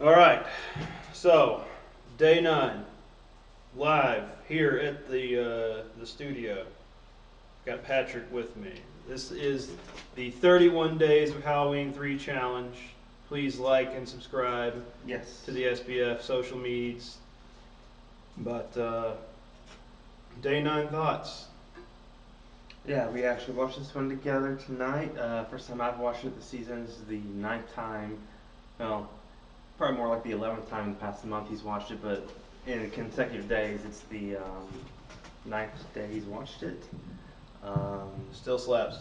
All right, so day 9, live here at the studio. Got Patrick with me. This is the 31 Days of Halloween 3 challenge. Please like and subscribe Yes. to the SBF social medias. But day 9 thoughts. Yeah, we actually watched this one together tonight. First time I've watched it this season. This is the 9th time. Well, probably more like the 11th time in the past month he's watched it, but in consecutive days, it's the 9th day he's watched it. Still slaps.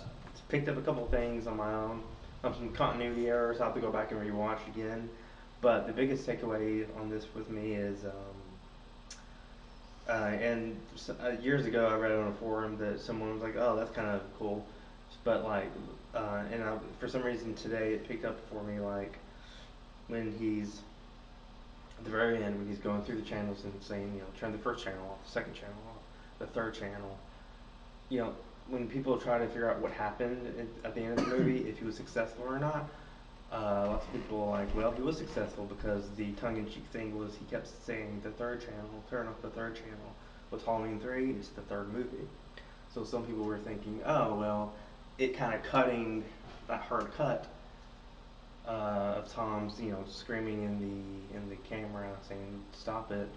Picked up a couple things on my own. Some continuity errors. I'll have to go back and rewatch again. But the biggest takeaway on this with me is years ago, I read on a forum that someone was like, "Oh, that's kind of cool," but like, for some reason today it picked up for me like when he's at the very end when he's going through the channels and saying, turn the first channel off, the second channel off, the third channel. You know, when people try to figure out what happened at the end of the movie, if he was successful or not, lots of people are like, well, he was successful because the tongue-in-cheek thing was he kept saying the third channel, turn off the third channel. With Halloween 3, it's the third movie. So some people were thinking, oh, well, it kind of cutting that hard cut of Tom's, screaming in the camera saying stop it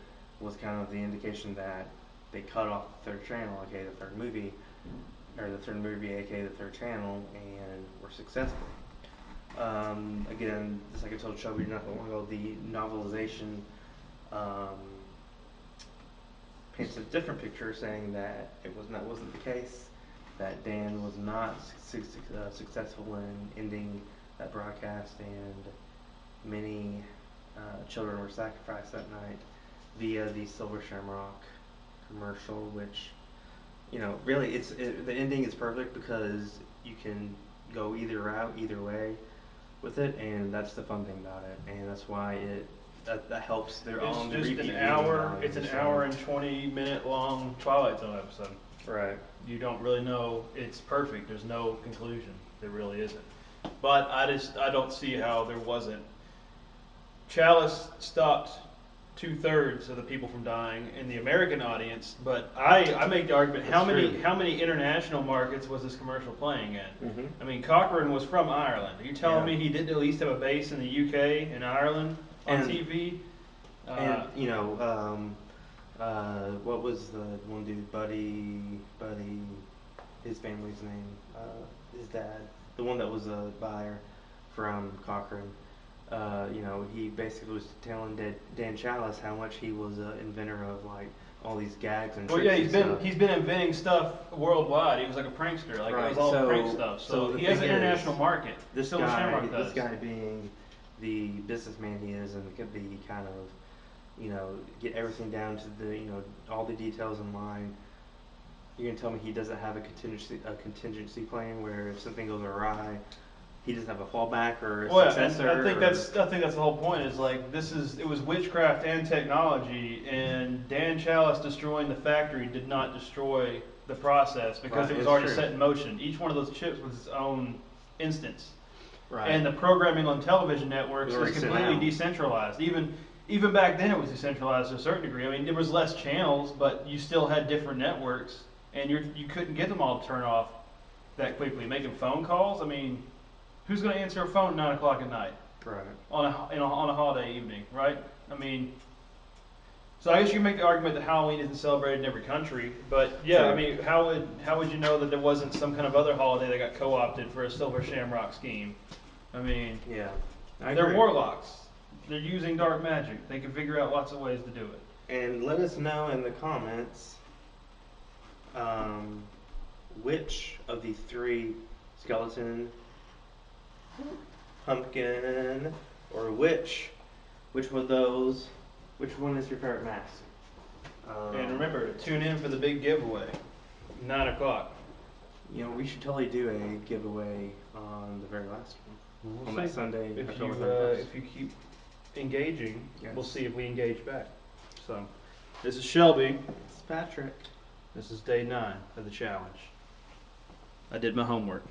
was kind of the indication that they cut off the third channel, aka the third movie, aka the third channel, and were successful. Again, just like I told Shelby not that long ago, the novelization paints a different picture, saying that that wasn't the case. That Dan was not successful in ending that broadcast, and many children were sacrificed that night via the Silver Shamrock commercial, which really the ending is perfect because you can go either route, either way with it, and that's the fun thing about it, and that's why that helps their It's own just repeat an viewing hour. on It's the an show. hour and 20-minute long Twilight Zone episode. Right. You don't really know. It's perfect. There's no conclusion. There really isn't. But I don't see how there wasn't. Chalice stopped 2/3 of the people from dying in the American audience, but I make the argument: how many international markets was this commercial playing in? Mm-hmm. I mean, Cochrane was from Ireland. Are you telling Yeah. me he didn't at least have a base in the UK and Ireland on And TV? and what was the one dude, Buddy, his family's name, his dad, the one that was a buyer from Cochrane. He basically was telling Dan Chalice how much he was an inventor of like all these gags and Well, tricks yeah, and stuff. he's been inventing stuff worldwide. He was like a prankster. Like it was Right. all So prank stuff. So the he has thing an is, international market. this Silver guy, Shamrock this does. guy being the businessman he is, and could be kind of, get everything down to the, all the details in line. You're gonna tell me he doesn't have a contingency plan where if something goes awry, he doesn't have a fallback or a Well, yeah, successor. and I think that's the whole point. Is like it was witchcraft and technology, and Dan Chalice destroying the factory did not destroy the process because Right, it was it's already true. set in motion. Each one of those chips was its own instance, Right. and the programming on television networks It was is already sent completely out. decentralized. Even back then, it was decentralized to a certain degree. I mean, there was less channels, but you still had different networks, and you couldn't get them all to turn off that quickly. Making phone calls, I mean, who's going to answer a phone at 9 o'clock at night Right. on a holiday evening, right? I mean, so I guess you can make the argument that Halloween isn't celebrated in every country, but yeah, True. I mean, how would you know that there wasn't some kind of other holiday that got co-opted for a Silver Shamrock scheme? I mean, Yeah. I they're agree. warlocks. They're using dark magic. They can figure out lots of ways to do it. And let us know in the comments um, which of the three skeleton, pumpkin, or which were those? Which one is your favorite mask? And remember to tune in for the big giveaway, 9 o'clock. We should totally do a giveaway on the very last one. On that Sunday, October 31st. If you keep engaging, Yes. we'll see if we engage back. So, this is Shelby. It's Patrick. This is day 9 of the challenge. I did my homework.